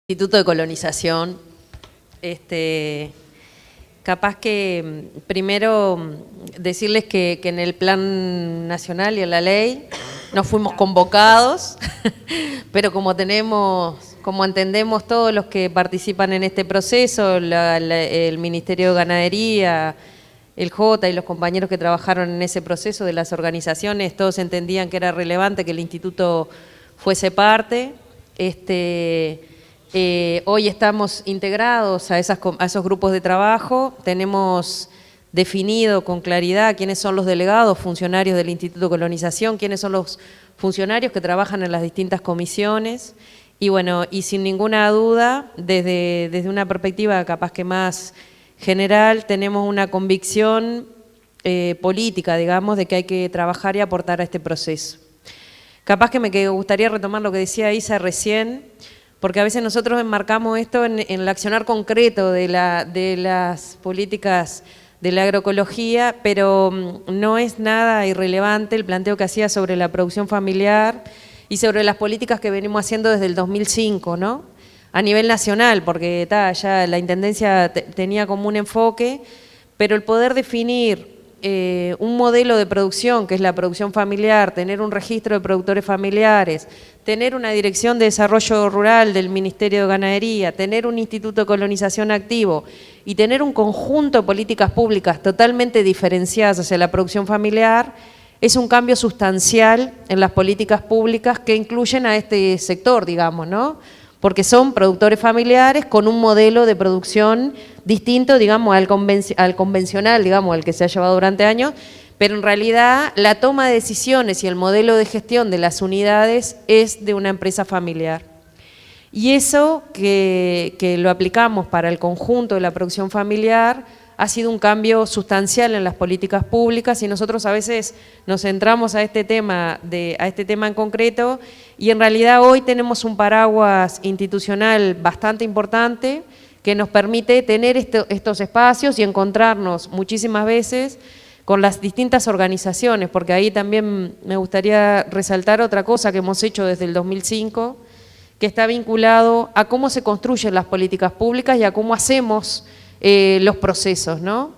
Instituto de Colonización. Capaz que primero decirles que en el Plan Nacional y en la ley no fuimos convocados, pero como entendemos todos los que participan en este proceso, el Ministerio de Ganadería, el J y los compañeros que trabajaron en ese proceso de las organizaciones, todos entendían que era relevante que el instituto fuese parte. Hoy estamos integrados a esos grupos de trabajo, tenemos definido con claridad quiénes son los delegados, funcionarios del Instituto de Colonización, quiénes son los funcionarios que trabajan en las distintas comisiones y bueno, y sin ninguna duda, desde una perspectiva capaz que más general, tenemos una convicción política, digamos, de que hay que trabajar y aportar a este proceso. Capaz que me gustaría retomar lo que decía Isa recién, porque a veces nosotros enmarcamos esto en el accionar concreto de las políticas de la agroecología, pero no es nada irrelevante el planteo que hacía sobre la producción familiar y sobre las políticas que venimos haciendo desde el 2005, ¿no? A nivel nacional, porque ya la Intendencia tenía como un enfoque, pero el poder definir un modelo de producción, que es la producción familiar, tener un registro de productores familiares, tener una dirección de desarrollo rural del Ministerio de Ganadería, tener un instituto de colonización activo y tener un conjunto de políticas públicas totalmente diferenciadas hacia la producción familiar, es un cambio sustancial en las políticas públicas que incluyen a este sector, digamos, ¿no? Porque son productores familiares con un modelo de producción distinto, digamos, al convencional, digamos, al que se ha llevado durante años, pero en realidad la toma de decisiones y el modelo de gestión de las unidades es de una empresa familiar. Y eso que lo aplicamos para el conjunto de la producción familiar ha sido un cambio sustancial en las políticas públicas y nosotros a veces nos centramos a este tema en concreto y en realidad hoy tenemos un paraguas institucional bastante importante que nos permite tener estos espacios y encontrarnos muchísimas veces con las distintas organizaciones, porque ahí también me gustaría resaltar otra cosa que hemos hecho desde el 2005, que está vinculado a cómo se construyen las políticas públicas y a cómo hacemos los procesos, ¿no?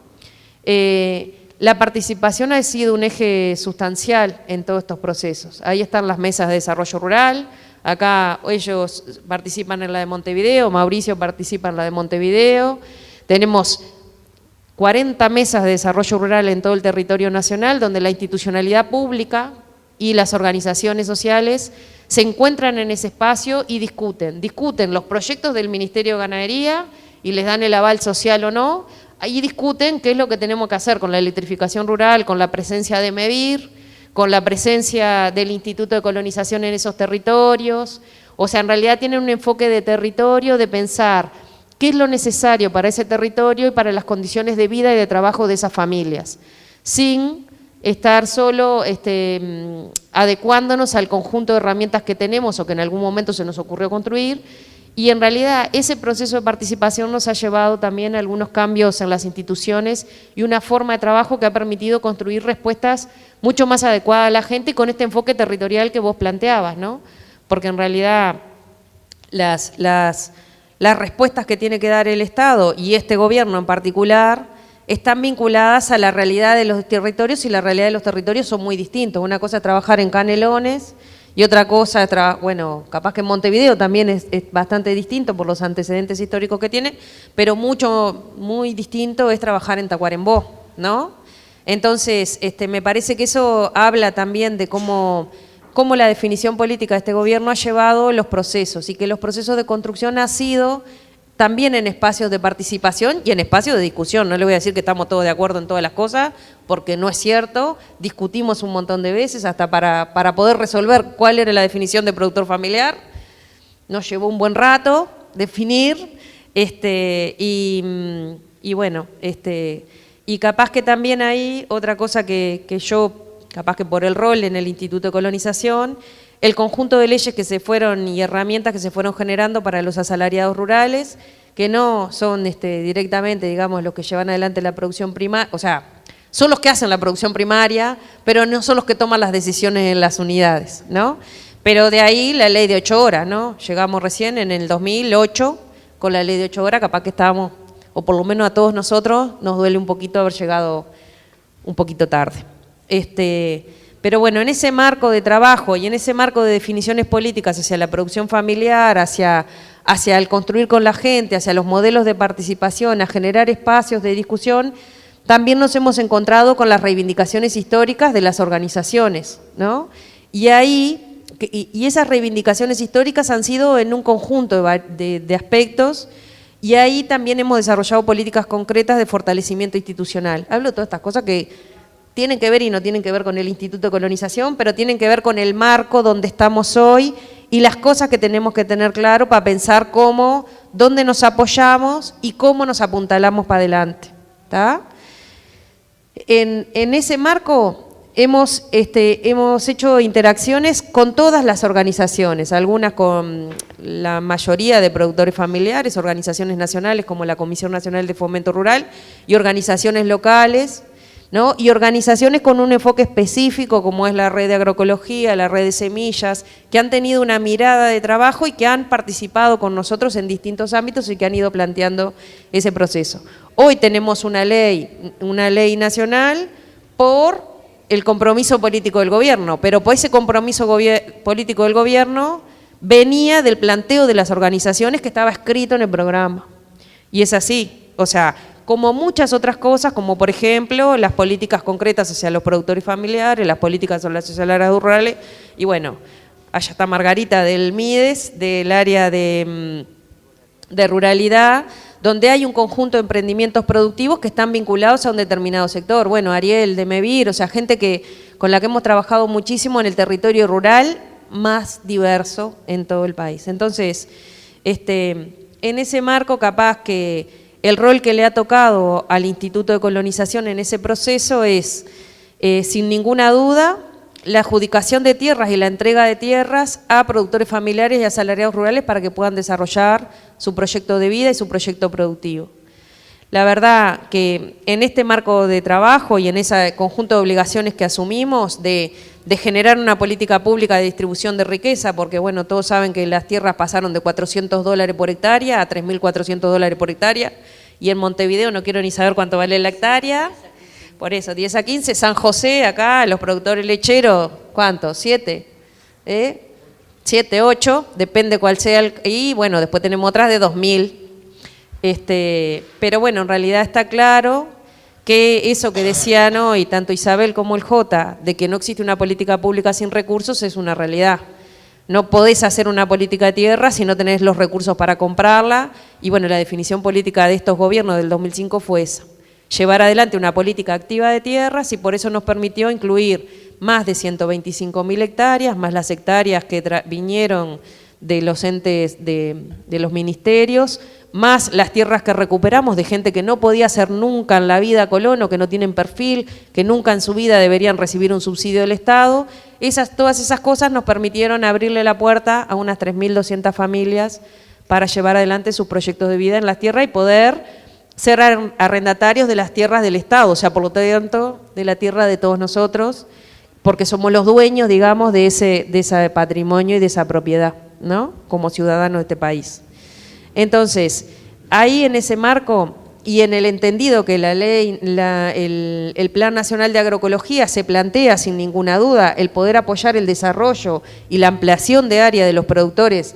La participación ha sido un eje sustancial en todos estos procesos. Ahí están las mesas de desarrollo rural, acá ellos participan en la de Montevideo, Mauricio participa en la de Montevideo, tenemos 40 mesas de desarrollo rural en todo el territorio nacional, donde la institucionalidad pública y las organizaciones sociales se encuentran en ese espacio y discuten los proyectos del Ministerio de Ganadería y les dan el aval social o no, ahí discuten qué es lo que tenemos que hacer con la electrificación rural, con la presencia de MEVIR, con la presencia del Instituto de Colonización en esos territorios, o sea, en realidad tienen un enfoque de territorio, de pensar qué es lo necesario para ese territorio y para las condiciones de vida y de trabajo de esas familias, sin estar solo adecuándonos al conjunto de herramientas que tenemos o que en algún momento se nos ocurrió construir. Y en realidad ese proceso de participación nos ha llevado también a algunos cambios en las instituciones y una forma de trabajo que ha permitido construir respuestas mucho más adecuadas a la gente y con este enfoque territorial que vos planteabas, ¿no? Porque en realidad las respuestas que tiene que dar el Estado y este gobierno en particular están vinculadas a la realidad de los territorios y la realidad de los territorios son muy distintos. Una cosa es trabajar en Canelones y otra cosa es, bueno, capaz que en Montevideo también es bastante distinto por los antecedentes históricos que tiene, pero muy distinto es trabajar en Tacuarembó, ¿no? Entonces, me parece que eso habla también de cómo la definición política de este gobierno ha llevado los procesos y que los procesos de construcción han sido también en espacios de participación y en espacios de discusión. No le voy a decir que estamos todos de acuerdo en todas las cosas, porque no es cierto, discutimos un montón de veces hasta para poder resolver cuál era la definición de productor familiar. Nos llevó un buen rato definir, y bueno, y capaz que también hay otra cosa que yo, capaz que por el rol en el Instituto de Colonización, el conjunto de leyes que se fueron y herramientas que se fueron generando para los asalariados rurales, que no son directamente, digamos, los que llevan adelante la producción primaria, o sea, son los que hacen la producción primaria, pero no son los que toman las decisiones en las unidades, ¿no? Pero de ahí la ley de 8 horas, ¿no? Llegamos recién en el 2008 con la ley de 8 horas, capaz que estábamos, o por lo menos a todos nosotros, nos duele un poquito haber llegado un poquito tarde. Pero bueno, en ese marco de trabajo y en ese marco de definiciones políticas hacia la producción familiar, hacia el construir con la gente, hacia los modelos de participación, a generar espacios de discusión, también nos hemos encontrado con las reivindicaciones históricas de las organizaciones, ¿no? Y esas reivindicaciones históricas han sido en un conjunto de aspectos, y ahí también hemos desarrollado políticas concretas de fortalecimiento institucional. Hablo de todas estas cosas que tienen que ver y no tienen que ver con el Instituto de Colonización, pero tienen que ver con el marco donde estamos hoy y las cosas que tenemos que tener claro para pensar dónde nos apoyamos y cómo nos apuntalamos para adelante, ¿tá? En ese marco hemos hecho interacciones con todas las organizaciones, algunas con la mayoría de productores familiares, organizaciones nacionales como la Comisión Nacional de Fomento Rural y organizaciones locales, ¿no? Y organizaciones con un enfoque específico como es la red de agroecología, la red de semillas, que han tenido una mirada de trabajo y que han participado con nosotros en distintos ámbitos y que han ido planteando ese proceso. Hoy tenemos una ley nacional por el compromiso político del gobierno, pero por ese compromiso político del gobierno venía del planteo de las organizaciones que estaba escrito en el programa. Y es así, o sea, como muchas otras cosas, como por ejemplo las políticas concretas hacia los productores familiares, las políticas sobre las sociedades rurales, y bueno, allá está Margarita del MIDES, del área de ruralidad, donde hay un conjunto de emprendimientos productivos que están vinculados a un determinado sector. Bueno, Ariel de Mevir, o sea, gente con la que hemos trabajado muchísimo en el territorio rural más diverso en todo el país. Entonces, en ese marco capaz que el rol que le ha tocado al Instituto de Colonización en ese proceso es, sin ninguna duda, la adjudicación de tierras y la entrega de tierras a productores familiares y asalariados rurales para que puedan desarrollar su proyecto de vida y su proyecto productivo. La verdad que en este marco de trabajo y en ese conjunto de obligaciones que asumimos de generar una política pública de distribución de riqueza, porque bueno, todos saben que las tierras pasaron de $400 por hectárea a $3.400 por hectárea, y en Montevideo no quiero ni saber cuánto vale la hectárea. Por eso, 10 a 15, San José, acá, los productores lecheros, ¿cuánto? 7, 7, 8, depende cuál sea, y bueno, después tenemos otras de 2.000. Pero bueno, en realidad está claro que eso que decían hoy, tanto Isabel como el Jota, de que no existe una política pública sin recursos, es una realidad. No podés hacer una política de tierra si no tenés los recursos para comprarla, y bueno, la definición política de estos gobiernos del 2005 fue esa. Llevar adelante una política activa de tierras, y por eso nos permitió incluir más de 125.000 hectáreas, más las hectáreas que vinieron de los entes de los ministerios, más las tierras que recuperamos de gente que no podía hacer nunca en la vida colono, que no tienen perfil, que nunca en su vida deberían recibir un subsidio del Estado. Todas esas cosas nos permitieron abrirle la puerta a unas 3.200 familias para llevar adelante sus proyectos de vida en las tierras y poder ser arrendatarios de las tierras del Estado, o sea, por lo tanto, de la tierra de todos nosotros, porque somos los dueños, digamos, de ese patrimonio y de esa propiedad, ¿no? Como ciudadanos de este país. Entonces, ahí en ese marco y en el entendido que la ley, el Plan Nacional de Agroecología se plantea sin ninguna duda el poder apoyar el desarrollo y la ampliación de área de los productores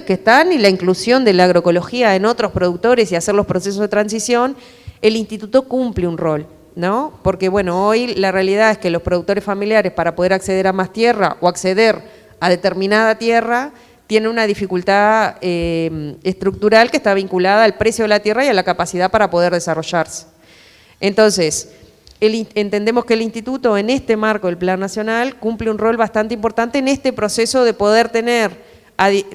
que están y la inclusión de la agroecología en otros productores y hacer los procesos de transición, el instituto cumple un rol, ¿no? Porque bueno, hoy la realidad es que los productores familiares, para poder acceder a más tierra o acceder a determinada tierra, tienen una dificultad estructural que está vinculada al precio de la tierra y a la capacidad para poder desarrollarse. Entonces, entendemos que el instituto en este marco del Plan Nacional cumple un rol bastante importante en este proceso de poder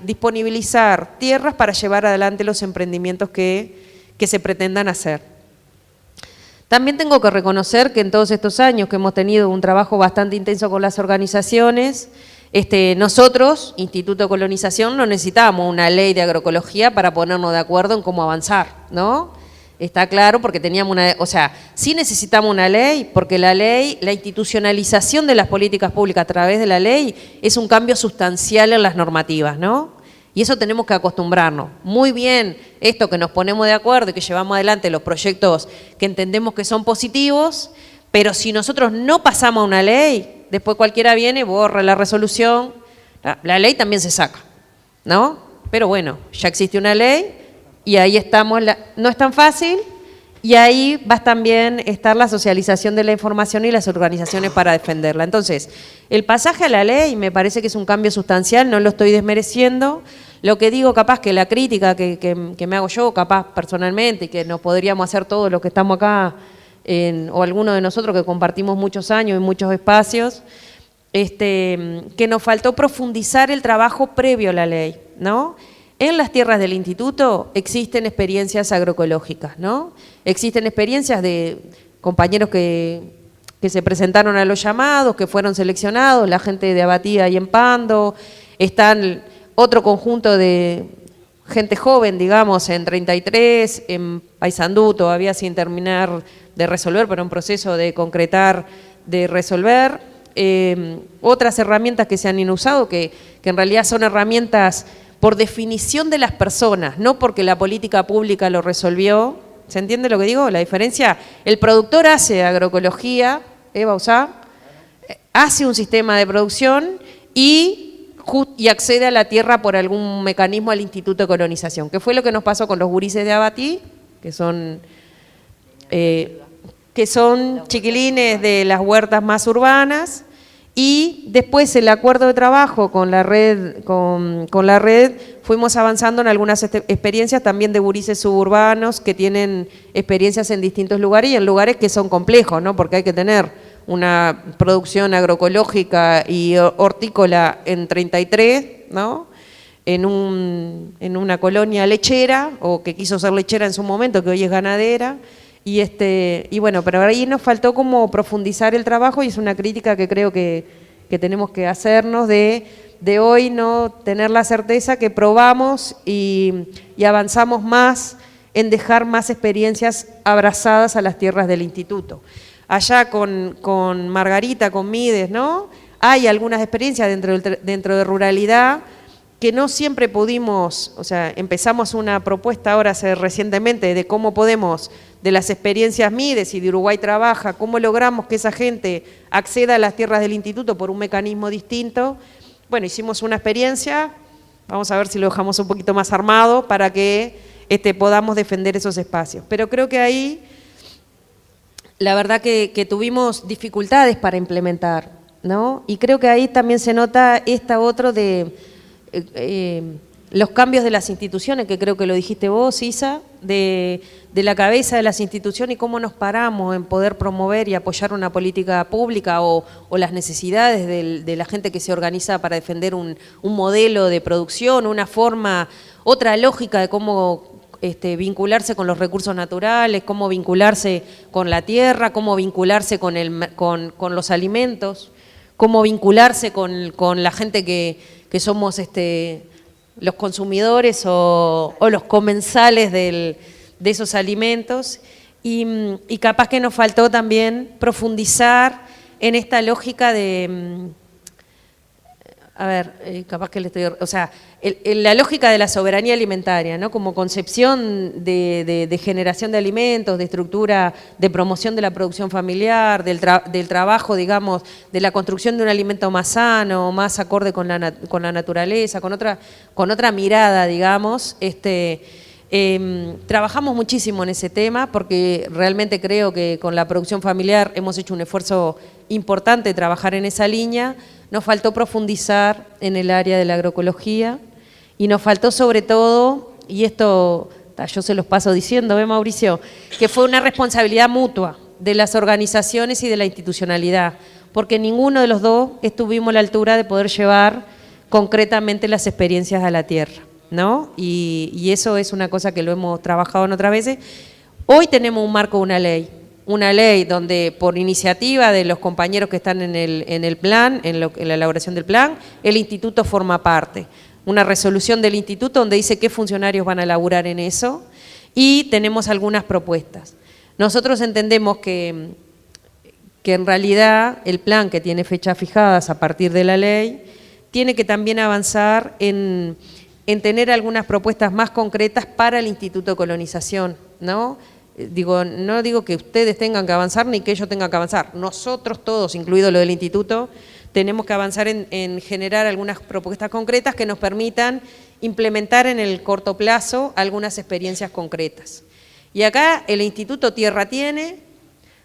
disponibilizar tierras para llevar adelante los emprendimientos que se pretendan hacer. También tengo que reconocer que en todos estos años que hemos tenido un trabajo bastante intenso con las organizaciones, nosotros, Instituto de Colonización, no necesitábamos una ley de agroecología para ponernos de acuerdo en cómo avanzar, ¿no? Está claro, porque teníamos una, o sea, sí necesitamos una ley, porque la ley, la institucionalización de las políticas públicas a través de la ley es un cambio sustancial en las normativas, ¿no? Y eso tenemos que acostumbrarnos. Muy bien, esto que nos ponemos de acuerdo y que llevamos adelante los proyectos que entendemos que son positivos, pero si nosotros no pasamos a una ley, después cualquiera viene, borra la resolución, la ley también se saca, ¿no? Pero bueno, ya existe una ley y ahí estamos, no es tan fácil, y ahí va también estar la socialización de la información y las organizaciones para defenderla. Entonces, el pasaje a la ley me parece que es un cambio sustancial, no lo estoy desmereciendo. Lo que digo, capaz que la crítica que me hago yo, capaz personalmente, y que nos podríamos hacer todos los que estamos acá, o algunos de nosotros que compartimos muchos años y muchos espacios, que nos faltó profundizar el trabajo previo a la ley, ¿no? En las tierras del instituto existen experiencias agroecológicas, ¿no? Existen experiencias de compañeros que se presentaron a los llamados, que fueron seleccionados, la gente de Abatía y en Pando, están otro conjunto de gente joven, digamos, en 33, en Paysandú, todavía sin terminar de resolver, pero en proceso de concretar, de resolver. Otras herramientas que se han usado, que en realidad son herramientas por definición de las personas, no porque la política pública lo resolvió. ¿Se entiende lo que digo? La diferencia, el productor hace agroecología, Eva Usá, hace un sistema de producción y accede a la tierra por algún mecanismo al Instituto de Colonización, que fue lo que nos pasó con los gurises de Abatí, que son chiquilines de las huertas más urbanas. Y después el acuerdo de trabajo con la red, fuimos avanzando en algunas experiencias también de gurises suburbanos que tienen experiencias en distintos lugares y en lugares que son complejos, ¿no? Porque hay que tener una producción agroecológica y hortícola en 33, ¿no? En una colonia lechera, o que quiso ser lechera en su momento, que hoy es ganadera. Y bueno, pero ahí nos faltó como profundizar el trabajo, y es una crítica que creo que tenemos que hacernos de hoy no tener la certeza que probamos y avanzamos más en dejar más experiencias abrazadas a las tierras del instituto. Allá con Margarita, con Mides, ¿no? Hay algunas experiencias dentro de ruralidad que no siempre pudimos, o sea, empezamos una propuesta ahora recientemente de cómo podemos, de las experiencias Mides y de Uruguay Trabaja, cómo logramos que esa gente acceda a las tierras del instituto por un mecanismo distinto. Bueno, hicimos una experiencia, vamos a ver si lo dejamos un poquito más armado para que podamos defender esos espacios. Pero creo que ahí, la verdad que tuvimos dificultades para implementar, ¿no? Y creo que ahí también se nota otro de los cambios de las instituciones, que creo que lo dijiste vos, Isa, de la cabeza de las instituciones y cómo nos paramos en poder promover y apoyar una política pública o las necesidades de la gente que se organiza para defender un modelo de producción, una forma, otra lógica de cómo vincularse con los recursos naturales, cómo vincularse con la tierra, cómo vincularse con los alimentos, cómo vincularse con la gente que somos los consumidores o los comensales de esos alimentos, y capaz que nos faltó también profundizar en esta lógica de, la lógica de la soberanía alimentaria, ¿no? Como concepción de generación de alimentos, de estructura, de promoción de la producción familiar, del trabajo, digamos, de la construcción de un alimento más sano, más acorde con la naturaleza, con otra mirada, digamos. Trabajamos muchísimo en ese tema porque realmente creo que con la producción familiar hemos hecho un esfuerzo importante de trabajar en esa línea. Nos faltó profundizar en el área de la agroecología y nos faltó sobre todo, y esto yo se los paso diciendo, Mauricio, que fue una responsabilidad mutua de las organizaciones y de la institucionalidad, porque ninguno de los dos estuvimos a la altura de poder llevar concretamente las experiencias a la tierra, ¿no? Y eso es una cosa que lo hemos trabajado en otras veces. Hoy tenemos un marco, una ley donde por iniciativa de los compañeros que están en el plan, en la elaboración del plan, el instituto forma parte. Una resolución del instituto donde dice qué funcionarios van a laburar en eso, y tenemos algunas propuestas. Nosotros entendemos que en realidad el plan que tiene fechas fijadas a partir de la ley tiene que también avanzar en tener algunas propuestas más concretas para el Instituto de Colonización, ¿no? No digo que ustedes tengan que avanzar ni que ellos tengan que avanzar. Nosotros todos, incluido lo del instituto, tenemos que avanzar en generar algunas propuestas concretas que nos permitan implementar en el corto plazo algunas experiencias concretas. Y acá el Instituto Tierra tiene,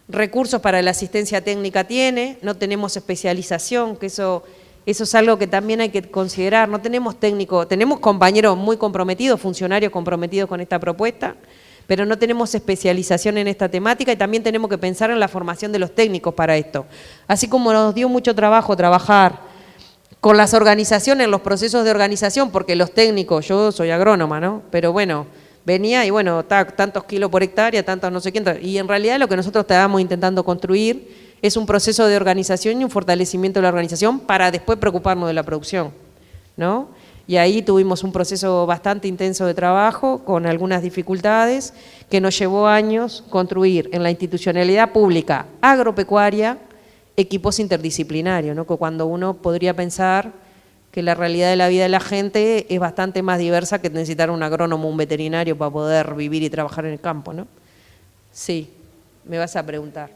recursos para la asistencia técnica tiene, no tenemos especialización, que eso es algo que también hay que considerar. No tenemos técnico, tenemos compañeros muy comprometidos, funcionarios comprometidos con esta propuesta, pero no tenemos especialización en esta temática y también tenemos que pensar en la formación de los técnicos para esto. Así como nos dio mucho trabajo trabajar con las organizaciones, los procesos de organización, porque los técnicos, yo soy agrónoma, ¿no? Pero bueno, venía y bueno, tantos kilos por hectárea, tantos no sé quién, y en realidad lo que nosotros estábamos intentando construir es un proceso de organización y un fortalecimiento de la organización para después preocuparnos de la producción, ¿no? Y ahí tuvimos un proceso bastante intenso de trabajo, con algunas dificultades, que nos llevó años construir en la institucionalidad pública agropecuaria equipos interdisciplinarios, ¿no? Que cuando uno podría pensar que la realidad de la vida de la gente es bastante más diversa que necesitar un agrónomo o un veterinario para poder vivir y trabajar en el campo, ¿no? Sí, me vas a preguntar.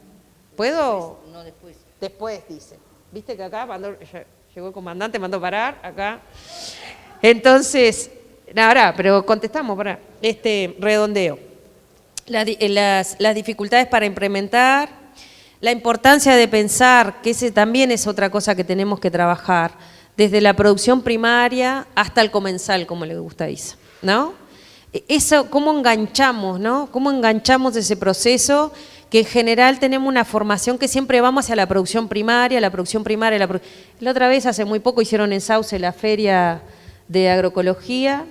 ¿Puedo? No, después. Después, dice. ¿Viste que acá llegó el comandante, mandó parar, acá? Entonces, ahora, pero contestamos, para redondeo. Las dificultades para implementar, la importancia de pensar, que ese también es otra cosa que tenemos que trabajar, desde la producción primaria hasta el comensal, como le gusta a Isa, ¿no? Eso, ¿cómo enganchamos, no? ¿Cómo enganchamos ese proceso? Que en general tenemos una formación que siempre vamos hacia la producción primaria, la La otra vez, hace muy poco, hicieron en Sauce la feria de agroecología,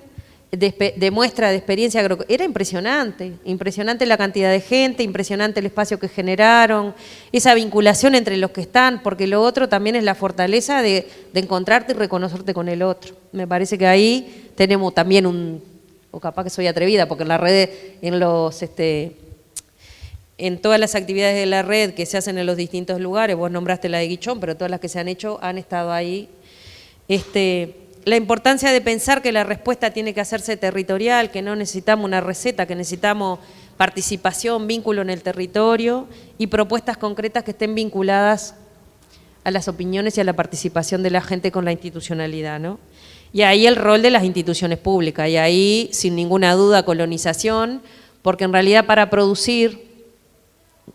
de muestra de experiencia agroecológica. Era impresionante la cantidad de gente, impresionante el espacio que generaron, esa vinculación entre los que están, porque lo otro también es la fortaleza de encontrarte y reconocerte con el otro. Me parece que ahí tenemos también o capaz que soy atrevida, porque en la red, en todas las actividades de la red que se hacen en los distintos lugares, vos nombraste la de Guichón, pero todas las que se han hecho han estado ahí. La importancia de pensar que la respuesta tiene que hacerse territorial, que no necesitamos una receta, que necesitamos participación, vínculo en el territorio y propuestas concretas que estén vinculadas a las opiniones y a la participación de la gente con la institucionalidad, ¿no? Y ahí el rol de las instituciones públicas, y ahí sin ninguna duda colonización, porque en realidad para producir,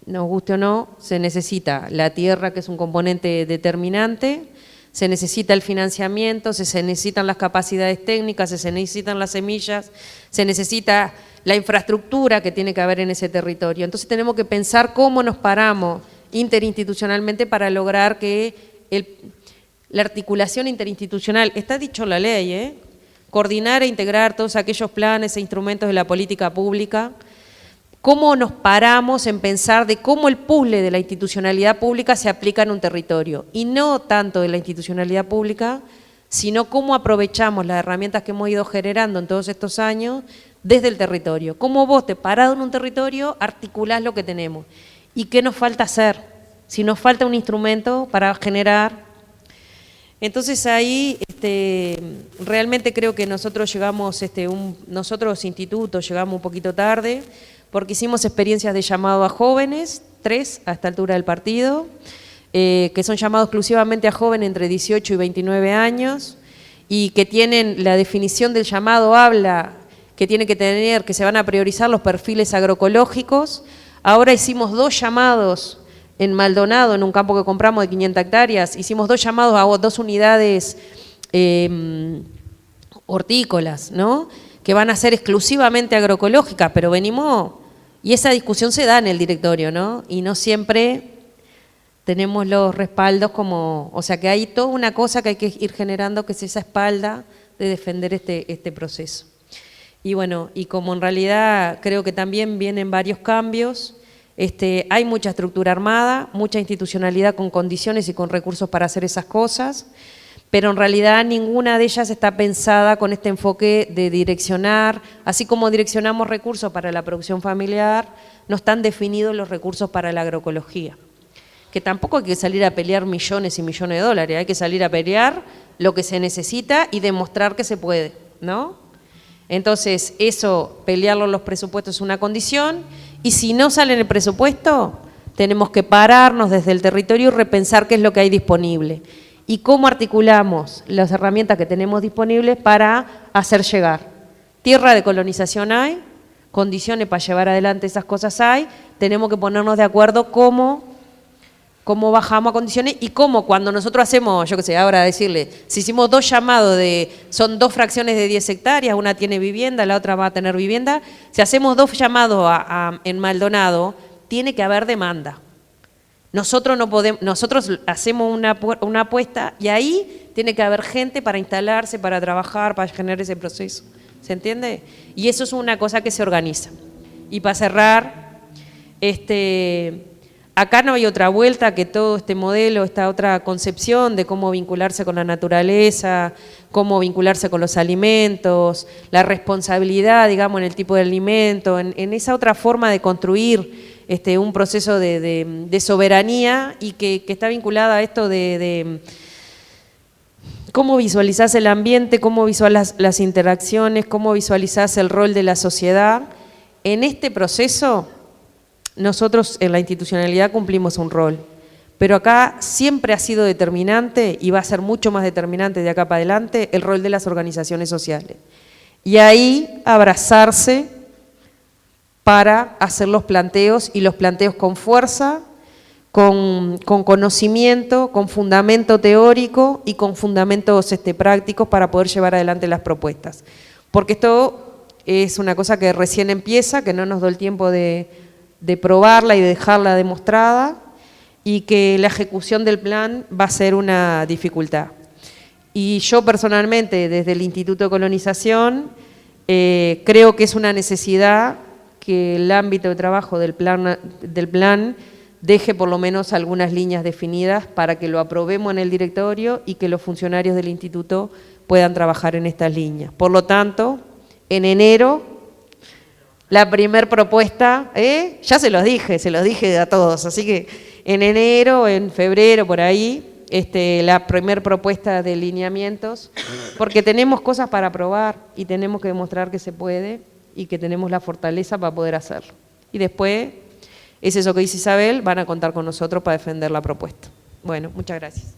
nos guste o no, se necesita la tierra, que es un componente determinante, se necesita el financiamiento, se necesitan las capacidades técnicas, se necesitan las semillas, se necesita la infraestructura que tiene que haber en ese territorio. Entonces tenemos que pensar cómo nos paramos interinstitucionalmente para lograr que la articulación interinstitucional, está dicho en la ley, coordinar e integrar todos aquellos planes e instrumentos de la política pública. ¿Cómo nos paramos en pensar de cómo el puzzle de la institucionalidad pública se aplica en un territorio? Y no tanto de la institucionalidad pública, sino cómo aprovechamos las herramientas que hemos ido generando en todos estos años desde el territorio. Cómo vos, te parado en un territorio, articulás lo que tenemos. ¿Y qué nos falta hacer? Si nos falta un instrumento para generar. Entonces ahí realmente creo que nosotros llegamos, nosotros institutos llegamos un poquito tarde, porque hicimos experiencias de llamado a jóvenes, 3 a esta altura del partido, que son llamados exclusivamente a jóvenes entre 18 y 29 años, y que tienen la definición del llamado, habla que tiene que tener, que se van a priorizar los perfiles agroecológicos. Ahora hicimos 2 llamados en Maldonado, en un campo que compramos de 500 hectáreas, hicimos 2 llamados a 2 unidades hortícolas, ¿no? Que van a ser exclusivamente agroecológicas, pero venimos, y esa discusión se da en el directorio, ¿no? Y no siempre tenemos los respaldos o sea que hay toda una cosa que hay que ir generando, que es esa espalda de defender este proceso. Y bueno, y como en realidad creo que también vienen varios cambios, hay mucha estructura armada, mucha institucionalidad con condiciones y con recursos para hacer esas cosas, pero en realidad ninguna de ellas está pensada con este enfoque de direccionar, así como direccionamos recursos para la producción familiar, no están definidos los recursos para la agroecología. Que tampoco hay que salir a pelear millones y millones de dólares, hay que salir a pelear lo que se necesita y demostrar que se puede, ¿no? Entonces, eso, pelearlo en los presupuestos es una condición, y si no sale en el presupuesto, tenemos que pararnos desde el territorio y repensar qué es lo que hay disponible y cómo articulamos las herramientas que tenemos disponibles para hacer llegar. Tierra de colonización hay, condiciones para llevar adelante esas cosas hay, tenemos que ponernos de acuerdo cómo bajamos a condiciones y cómo cuando nosotros hacemos, yo qué sé, ahora decirle, si hicimos 2 llamados son 2 fracciones de 10 hectáreas, una tiene vivienda, la otra va a tener vivienda, si hacemos 2 llamados en Maldonado, tiene que haber demanda. Nosotros no podemos, nosotros hacemos una apuesta y ahí tiene que haber gente para instalarse, para trabajar, para generar ese proceso. ¿Se entiende? Y eso es una cosa que se organiza. Y para cerrar, acá no hay otra vuelta que todo este modelo, esta otra concepción de cómo vincularse con la naturaleza, cómo vincularse con los alimentos, la responsabilidad, digamos, en el tipo de alimento, en esa otra forma de construir un proceso de soberanía y que está vinculada a esto de cómo visualizás el ambiente, cómo visualizás las interacciones, cómo visualizás el rol de la sociedad. En este proceso, nosotros en la institucionalidad cumplimos un rol, pero acá siempre ha sido determinante y va a ser mucho más determinante de acá para adelante el rol de las organizaciones sociales. Y ahí abrazarse para hacer los planteos y los planteos con fuerza, con conocimiento, con fundamento teórico y con fundamentos prácticos para poder llevar adelante las propuestas. Porque esto es una cosa que recién empieza, que no nos dio el tiempo de probarla y de dejarla demostrada y que la ejecución del plan va a ser una dificultad. Y yo personalmente, desde el Instituto de Colonización, creo que es una necesidad que el ámbito de trabajo del plan deje por lo menos algunas líneas definidas para que lo aprobemos en el directorio y que los funcionarios del instituto puedan trabajar en estas líneas. Por lo tanto, en enero, la primer propuesta, ya se los dije a todos, así que en enero, en febrero, por ahí, la primer propuesta de lineamientos, porque tenemos cosas para aprobar y tenemos que demostrar que se puede y que tenemos la fortaleza para poder hacerlo. Y después, es eso que dice Isabel, van a contar con nosotros para defender la propuesta. Bueno, muchas gracias.